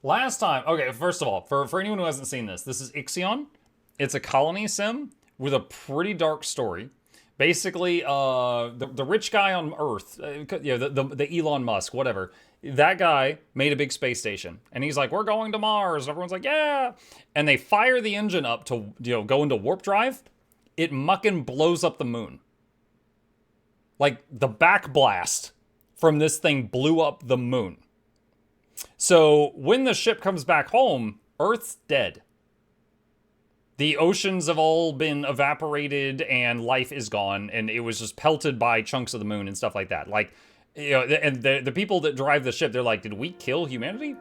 Last time, okay, first of all, for anyone who hasn't seen this, this is Ixion. It's a colony sim with a pretty dark story. Basically, the rich guy on Earth, the Elon Musk, whatever, that guy made a big space station, and he's like, "We're going to Mars," and everyone's like, "Yeah!" And they fire the engine up to go into warp drive. It mucking blows up the moon. Like the backblast from this thing blew up the moon. So when the ship comes back home, Earth's dead. The oceans have all been evaporated and life is gone, and it was just pelted by chunks of the moon and stuff like that. Like, and the people that drive the ship, they're like, did we kill humanity?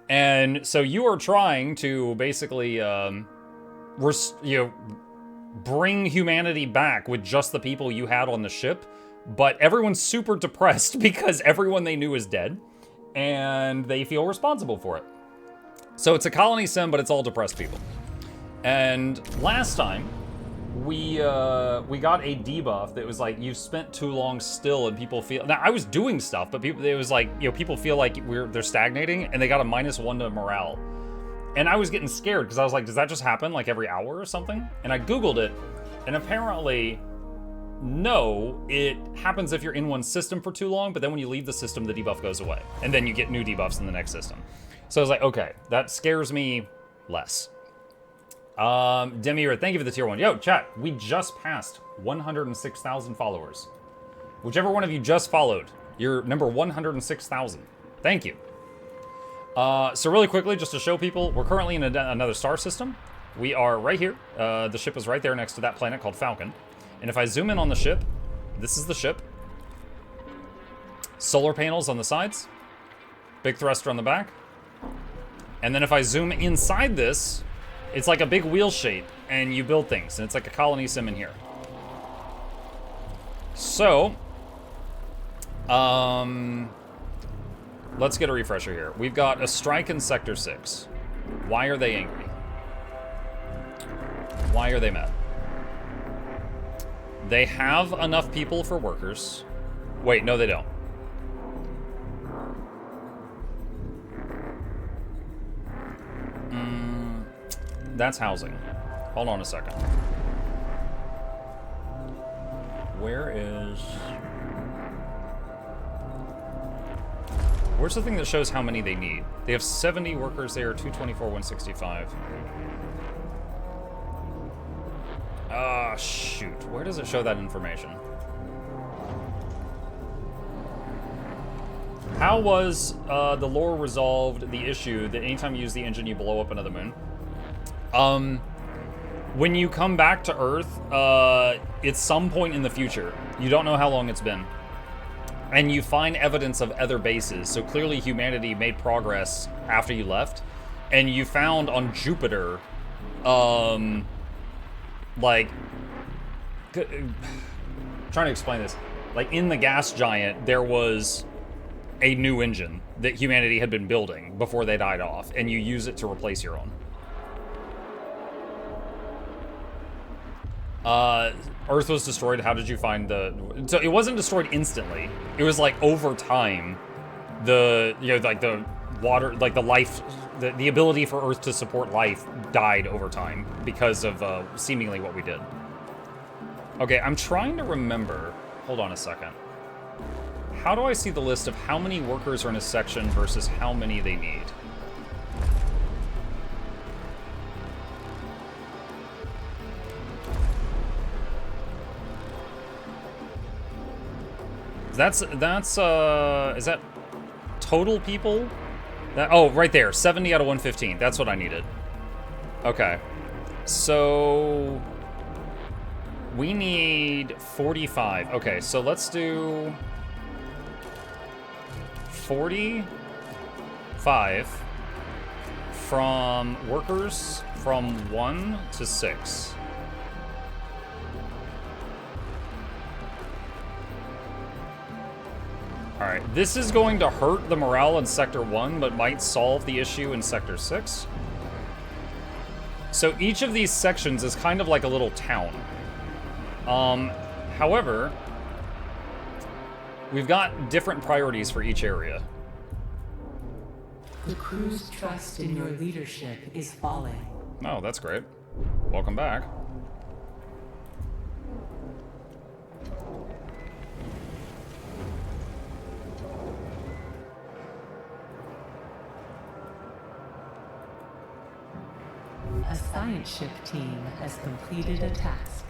And so you are trying to basically, bring humanity back with just the people you had on the ship, but everyone's super depressed because everyone they knew is dead, and they feel responsible for it. So it's a colony sim, but it's all depressed people. And last time, we got a debuff that was like, you've spent too long still, and people feel... Now, I was doing stuff, but it was like, people feel like they're stagnating, and they got a -1 to morale. And I was getting scared, because I was like, does that just happen, like, every hour or something? And I Googled it, and apparently, no, it happens if you're in one system for too long, but then when you leave the system, the debuff goes away. And then you get new debuffs in the next system. So I was like, okay, that scares me less. Demir, thank you for the tier 1. Yo, chat, we just passed 106,000 followers. Whichever one of you just followed, you're number 106,000. Thank you. So really quickly, just to show people, we're currently in another star system. We are right here. The ship is right there next to that planet called Falcon. And if I zoom in on the ship, this is the ship. Solar panels on the sides. Big thruster on the back. And then if I zoom inside this, it's like a big wheel shape, and you build things, and it's like a colony sim in here. So, let's get a refresher here. We've got a strike in Sector 6. Why are they angry? Why are they mad? They have enough people for workers. Wait, no they don't. That's housing. Hold on a second. Where's the thing that shows how many they need? They have 70 workers there, 224, 165. Ah, shoot. Where does it show that information? How was the lore resolved the issue that anytime you use the engine, you blow up another moon? When you come back to Earth, it's some point in the future. You don't know how long it's been. And you find evidence of other bases. So clearly humanity made progress after you left. And you found on Jupiter, like... trying to explain this. Like, in the gas giant, there was a new engine that humanity had been building before they died off. And you use it to replace your own. Earth was destroyed. How did you find the... So it wasn't destroyed instantly. It was like over time, like the water, like the life, the ability for Earth to support life died over time because of seemingly what we did. Okay, I'm trying to remember. Hold on a second. How do I see the list of how many workers are in a section versus how many they need? Is that total people? Oh, right there, 70 out of 115. That's what I needed. Okay. So we need 45. Okay, so let's do 45 from workers from 1 to 6. Alright, this is going to hurt the morale in Sector 1, but might solve the issue in Sector 6. So each of these sections is kind of like a little town. However, we've got different priorities for each area. The crew's trust in your leadership is falling. Oh, that's great. Welcome back. A science ship team has completed a task.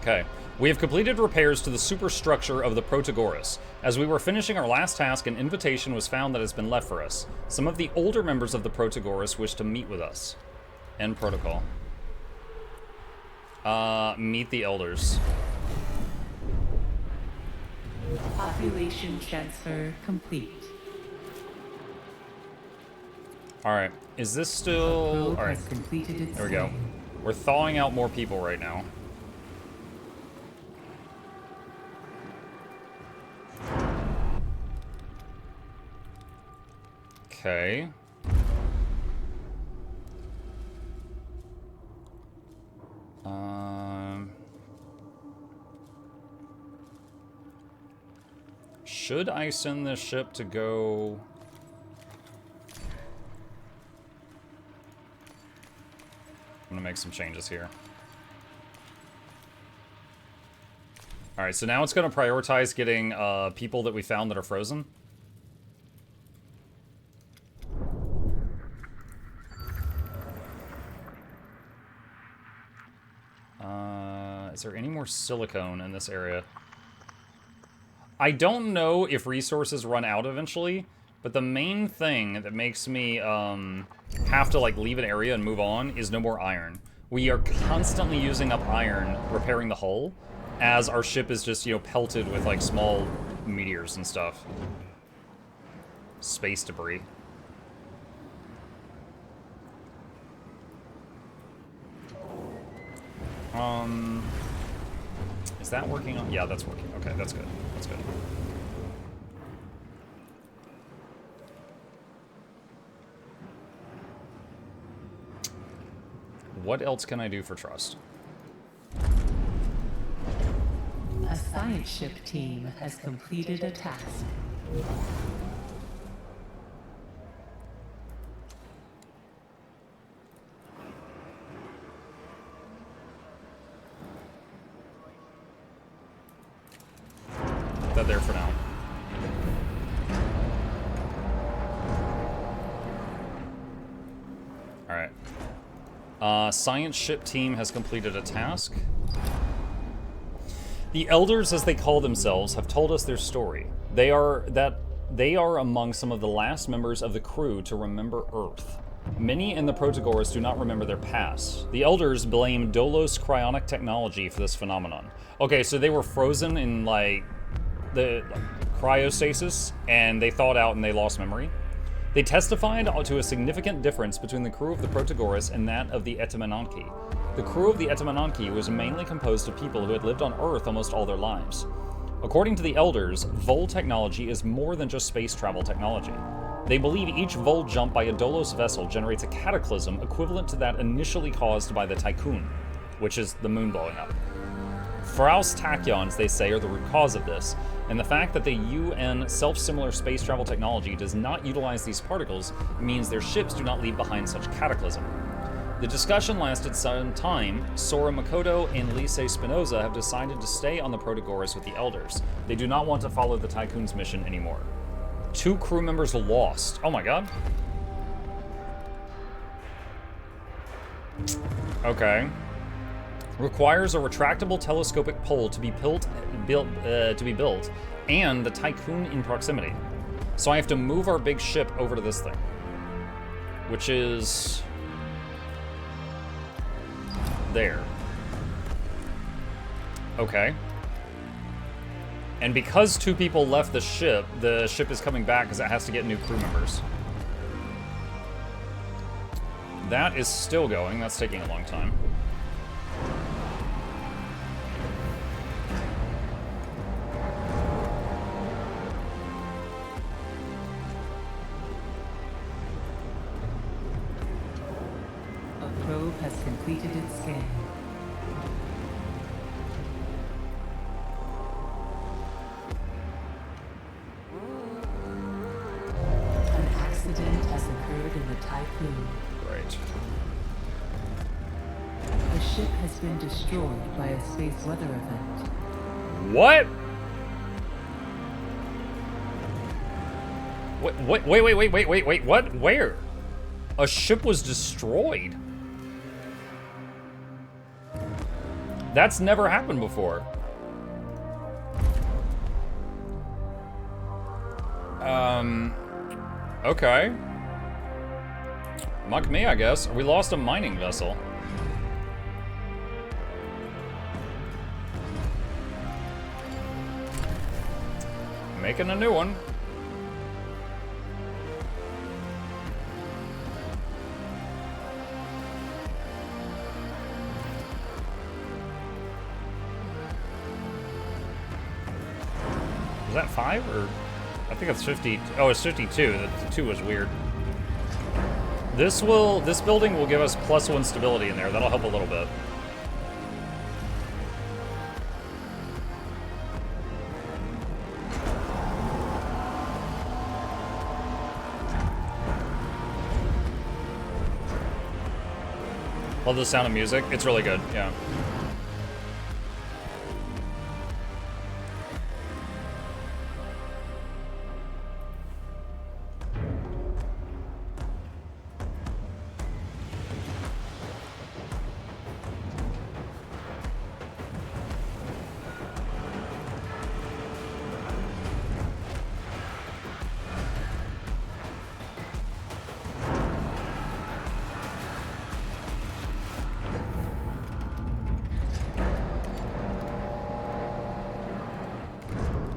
Okay. We have completed repairs to the superstructure of the Protagoras. As we were finishing our last task, an invitation was found that has been left for us. Some of the older members of the Protagoras wish to meet with us. End protocol. Meet the elders. Population transfer complete. Alright. Is this still... Alright. There we go. We're thawing out more people right now. Okay. Should I send this ship to go... I'm gonna make some changes here. Alright, so now it's gonna prioritize getting people that we found that are frozen. Is there any more silicone in this area? I don't know if resources run out eventually, but the main thing that makes me have to like leave an area and move on is no more iron. We are constantly using up iron repairing the hull as our ship is just, you know, pelted with like small meteors and stuff. Space debris. Is that working on? Yeah, that's working. Okay, that's good. That's good. What else can I do for trust? A science ship team has completed a task. That there for now. Alright. Science ship team has completed a task. The elders, as they call themselves, have told us their story. They are among some of the last members of the crew to remember Earth. Many in the Protagoras do not remember their past. The elders blame Dolos cryonic technology for this phenomenon. Okay, so they were frozen in, like, the cryostasis, and they thawed out and they lost memory. They testified to a significant difference between the crew of the Protagoras and that of the Etemenanki. The crew of the Etemenanki was mainly composed of people who had lived on Earth almost all their lives. According to the elders, Vol technology is more than just space travel technology. They believe each Vol jump by a Dolos vessel generates a cataclysm equivalent to that initially caused by the Tycoon, which is the moon blowing up. Pharaoh's tachyons, they say, are the root cause of this, and the fact that the UN self-similar space travel technology does not utilize these particles means their ships do not leave behind such cataclysm. The discussion lasted some time. Sora Makoto and Lise Spinoza have decided to stay on the Protagoras with the elders. They do not want to follow the Tycoon's mission anymore. 2 crew members lost. Oh my god. Okay. Requires a retractable telescopic pole to be built, and the Tycoon in proximity. So I have to move our big ship over to this thing, which is there. Okay. And because 2 people left the ship is coming back because it has to get new crew members. That is still going. That's taking a long time. A probe has completed its scan. has occurred in the typhoon. Right. The ship has been destroyed by a space weather event. What? Wait, what? Where? A ship was destroyed? That's never happened before. Okay. Muck me, I guess. We lost a mining vessel. Making a new one. Was that 5 or? I think it's 50. Oh, it's 52. The 2 was weird. This building will give us +1 stability in there. That'll help a little bit. Love the sound of music. It's really good, yeah.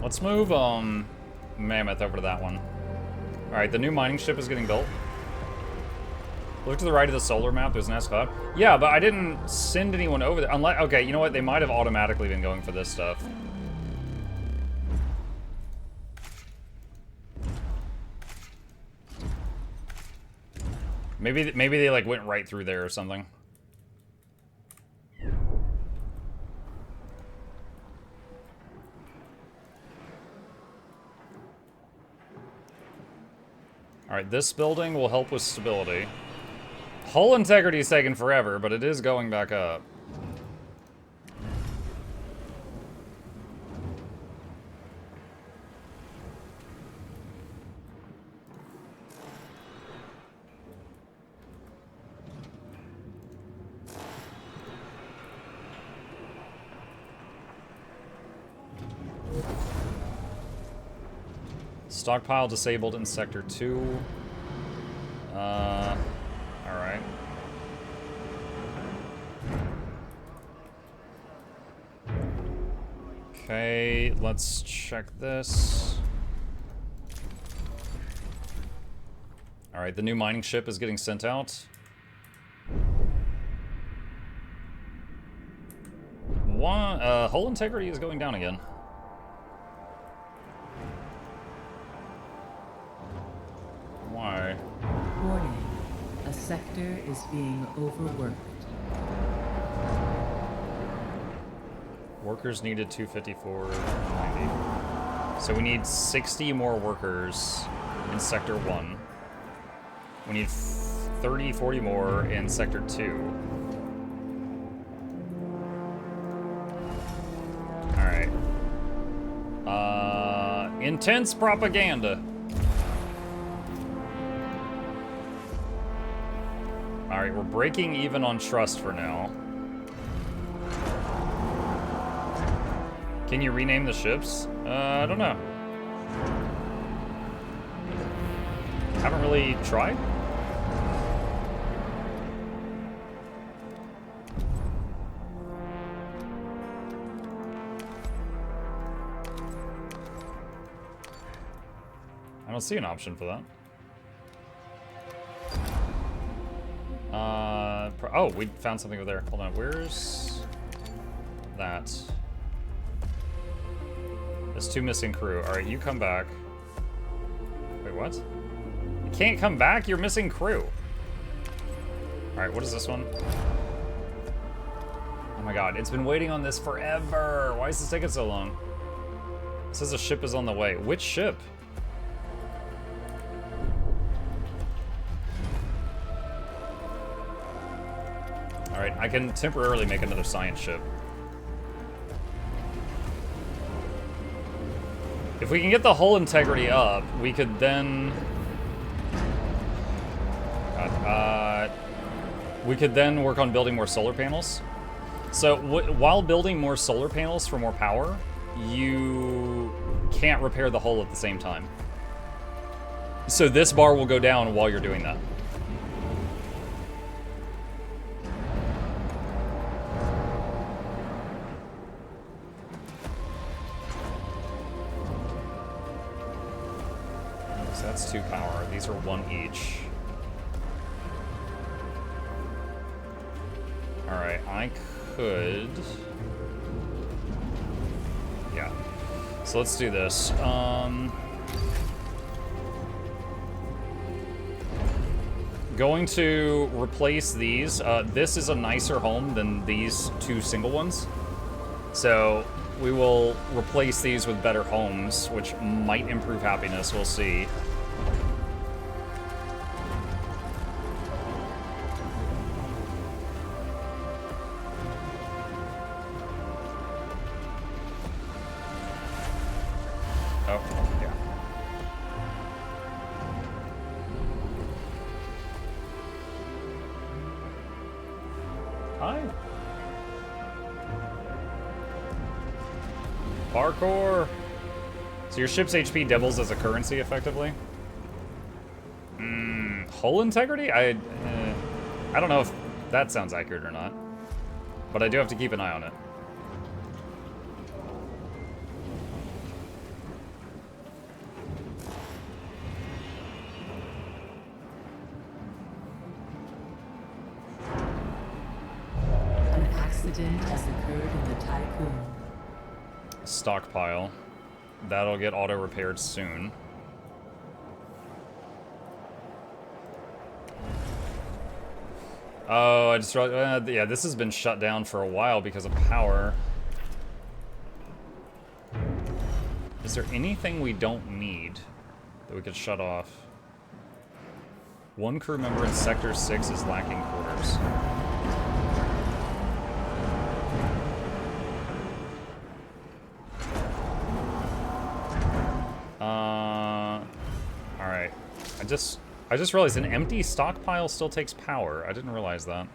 Let's move Mammoth over to that one. Alright, the new mining ship is getting built. Look to the right of the solar map, there's an S-Cloud. Yeah, but I didn't send anyone over there. Unless, okay, you know what? They might have automatically been going for this stuff. Maybe they like went right through there or something. Alright, this building will help with stability. Hull integrity is taking forever, but it is going back up. Stockpile disabled in Sector 2. Alright. Okay, let's check this. Alright, the new mining ship is getting sent out. Hull integrity is going down again. Why? Warning. A sector is being overworked. Workers needed 254, 90. So we need 60 more workers in Sector 1. We need 30, 40 more in Sector 2. Alright. Intense propaganda. Alright, we're breaking even on trust for now. Can you rename the ships? I don't know. Haven't really tried. I don't see an option for that. Oh, we found something over there. Hold on, where's that? There's 2 missing crew. All right, you come back. Wait, what? You can't come back? You're missing crew. All right, what is this one? Oh my god, it's been waiting on this forever. Why is this taking so long? It says a ship is on the way. Which ship? Alright, I can temporarily make another science ship. If we can get the hull integrity up, we could then... we could then work on building more solar panels. So while building more solar panels for more power, you can't repair the hull at the same time. So this bar will go down while you're doing that. So that's 2 power. These are 1 each. Alright, I could... Yeah. So let's do this. Going to replace these. This is a nicer home than these 2 single ones. So we will replace these with better homes, which might improve happiness. We'll see. Parkour! So your ship's HP doubles as a currency, effectively? Hull integrity? I don't know if that sounds accurate or not. But I do have to keep an eye on it. An accident has occurred in the Typhoon. Stockpile. That'll get auto-repaired soon. Oh, I just realized, yeah, this has been shut down for a while because of power. Is there anything we don't need that we could shut off? 1 crew member in Sector 6 is lacking quarters. Alright. I just realized an empty stockpile still takes power. I didn't realize that.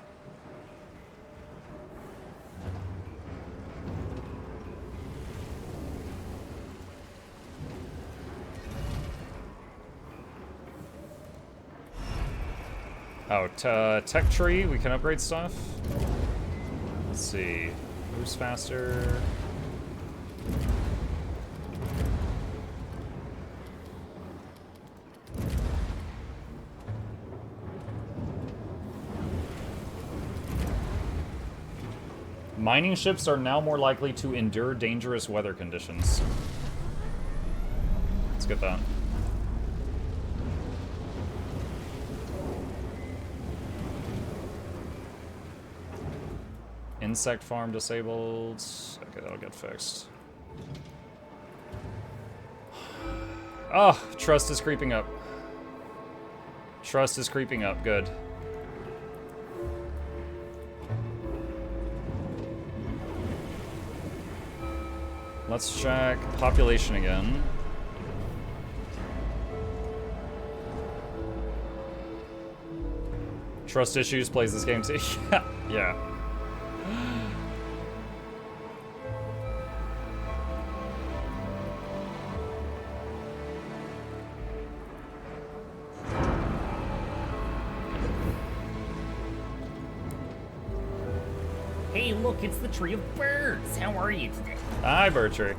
Oh, tech tree, we can upgrade stuff. Let's see. Moves faster. Mining ships are now more likely to endure dangerous weather conditions. Let's get that. Insect farm disabled. Okay, that'll get fixed. Oh, trust is creeping up. Trust is creeping up, good. Let's check population again. Trust issues plays this game too. Yeah. Hey, look, it's the Tree of Birds. How are you today? Hi, Bertree.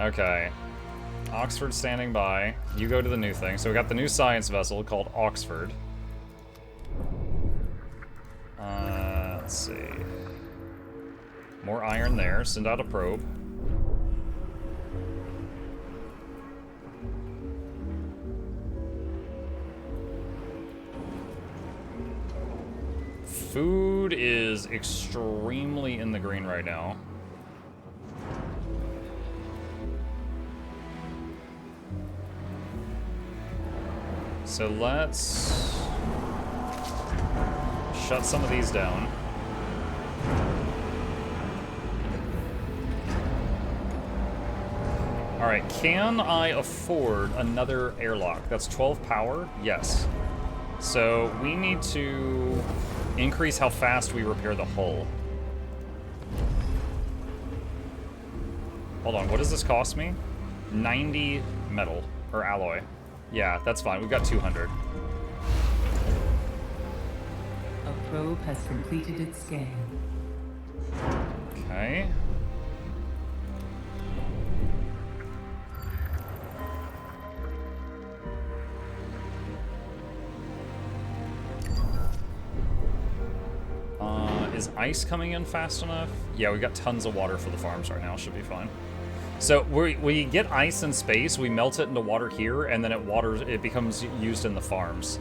Okay. Oxford standing by. You go to the new thing. So we got the new science vessel called Oxford. Let's see. More iron there. Send out a probe. Food is extremely in the green right now. So let's shut some of these down. Alright, can I afford another airlock? That's 12 power? Yes. So we need to increase how fast we repair the hull. Hold on, what does this cost me? 90 metal, or alloy. Yeah, that's fine, we've got 200. A probe has completed its scan. Okay. Is ice coming in fast enough? Yeah, we got tons of water for the farms right now. Should be fine. So we get ice in space, we melt it into water here, and then it becomes used in the farms.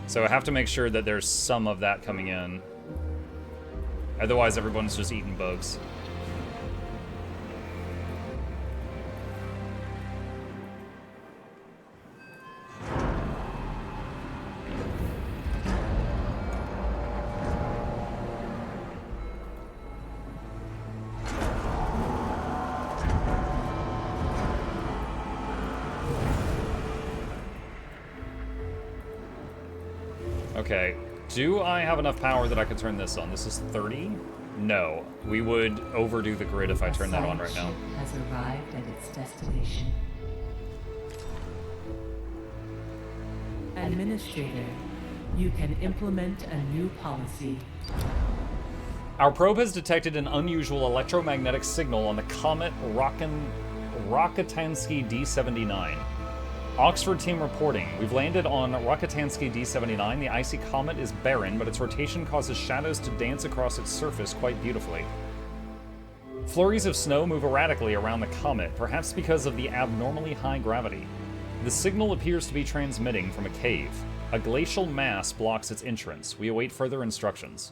So I have to make sure that there's some of that coming in. Otherwise, everyone's just eating bugs. Okay, do I have enough power that I could turn this on? This is 30? No, we would overdo the grid if I turn that on right now. Has arrived at its destination. Administrator, you can implement a new policy. Our probe has detected an unusual electromagnetic signal on the comet Rakitansky D79. Oxford team reporting. We've landed on Rakitansky D79. The icy comet is barren, but its rotation causes shadows to dance across its surface quite beautifully. Flurries of snow move erratically around the comet, perhaps because of the abnormally high gravity. The signal appears to be transmitting from a cave. A glacial mass blocks its entrance. We await further instructions.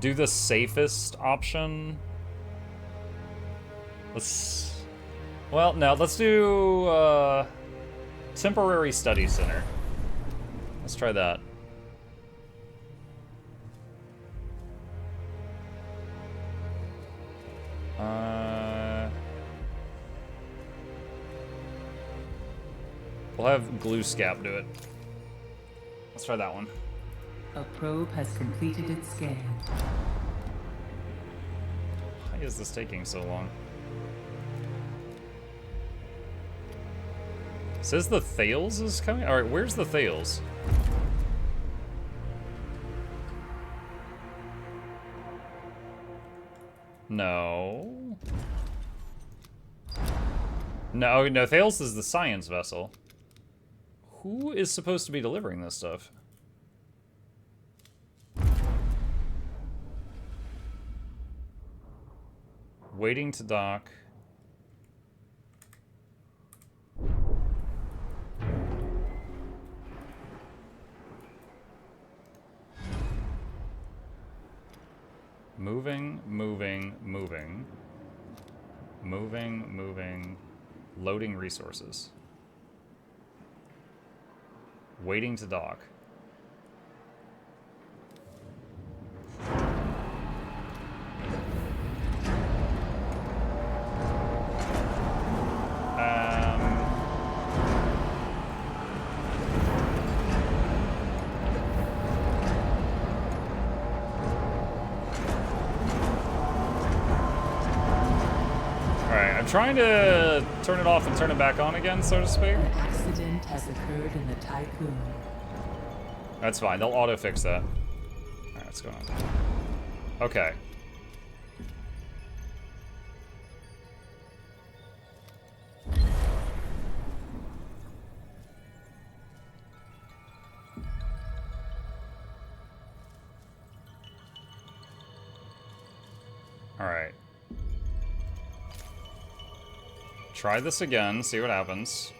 Do the safest option. Well, no, let's do, temporary study center. Let's try that. We'll have Glue Scap do it. Let's try that one. A probe has completed its scan. Why is this taking so long? It says the Thales is coming? Alright, where's the Thales? No. No, Thales is the science vessel. Who is supposed to be delivering this stuff? Waiting to dock. Moving, moving, moving. Moving, moving. Loading resources. Waiting to dock. Trying to turn it off and turn it back on again, so to speak. An accident has occurred in the Tycoon. That's fine. They'll auto-fix that. Alright, what's going on? Okay. Alright. Try this again, see what happens.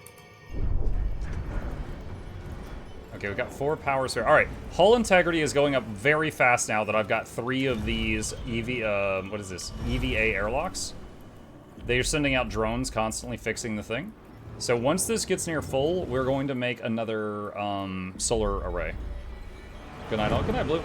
Okay, we've got 4 powers here. Alright, hull integrity is going up very fast now that I've got 3 of these what is this? EVA airlocks. They're sending out drones constantly fixing the thing. So once this gets near full, we're going to make another solar array. Good night, all. Good night, Blue.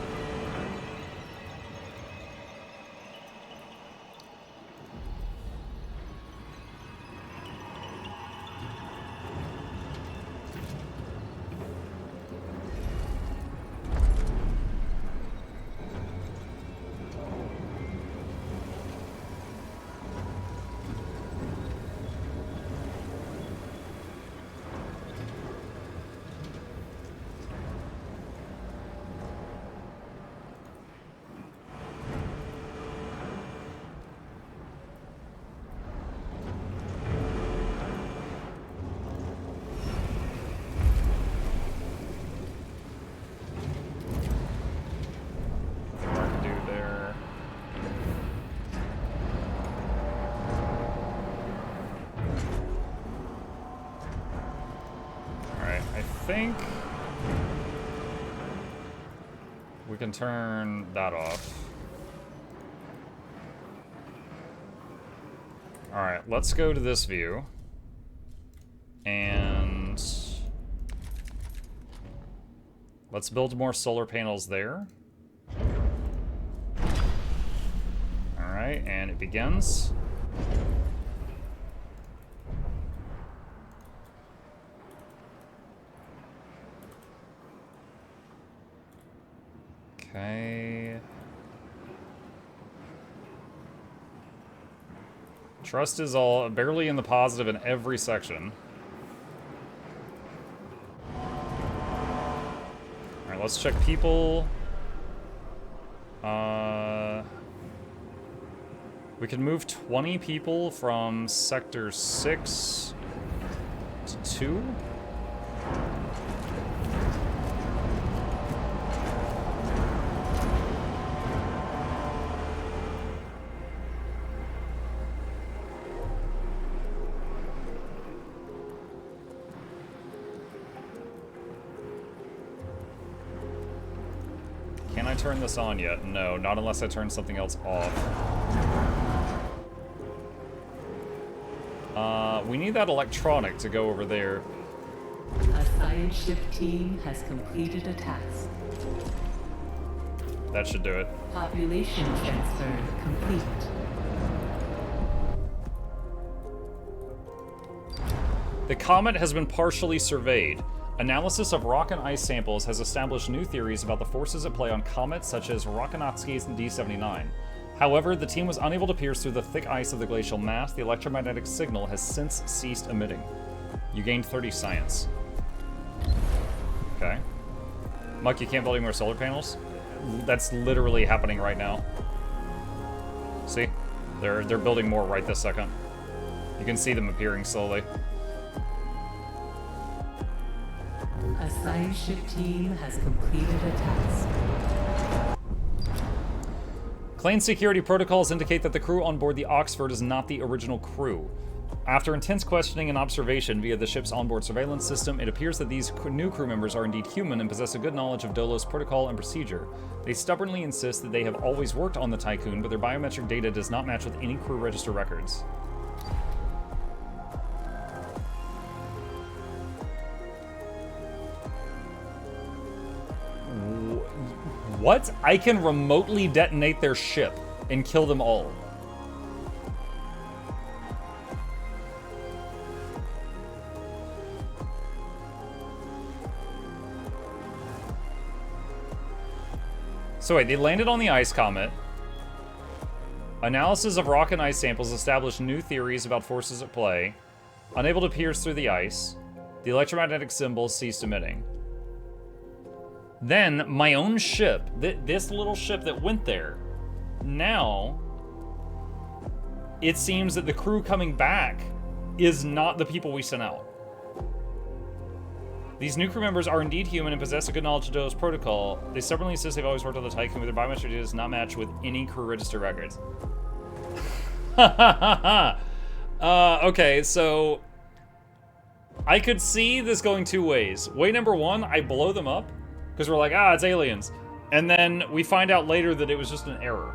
Think we can turn that off. All right, let's go to this view and let's build more solar panels there. All right, and it begins. Okay. Trust is all barely in the positive in every section. Alright, let's check people. We can move 20 people from Sector 6 to 2. Can I turn this on yet? No, not unless I turn something else off. We need that electronic to go over there. A science ship team has completed a task. That should do it. Population transfer complete. The comet has been partially surveyed. Analysis of rock and ice samples has established new theories about the forces at play on comets such as Rokanatsky's D79. However, the team was unable to pierce through the thick ice of the glacial mass. The electromagnetic signal has since ceased emitting. You gained 30 science. Okay. Muck, you can't build any more solar panels? That's literally happening right now. See? They're building more right this second. You can see them appearing slowly. A science ship team has completed a task. Claimed security protocols indicate that the crew on board the Oxford is not the original crew. After intense questioning and observation via the ship's onboard surveillance system, it appears that these new crew members are indeed human and possess a good knowledge of Dolos protocol and procedure. They stubbornly insist that they have always worked on the Tycoon, but their biometric data does not match with any crew register records. What? I can remotely detonate their ship and kill them all. So wait, they landed on the ice comet. Analysis of rock and ice samples established new theories about forces at play. Unable to pierce through the ice. The electromagnetic symbols ceased emitting. Then, my own ship, this little ship that went there, now, it seems that the crew coming back is not the people we sent out. These new crew members are indeed human and possess a good knowledge of Do's protocol. They stubbornly insist they've always worked on the Tycoon, but their biometric data does not match with any crew register records. Okay, so I could see this going two ways. Way number one, I blow them up, because we're like, it's aliens. And then we find out later that it was just an error.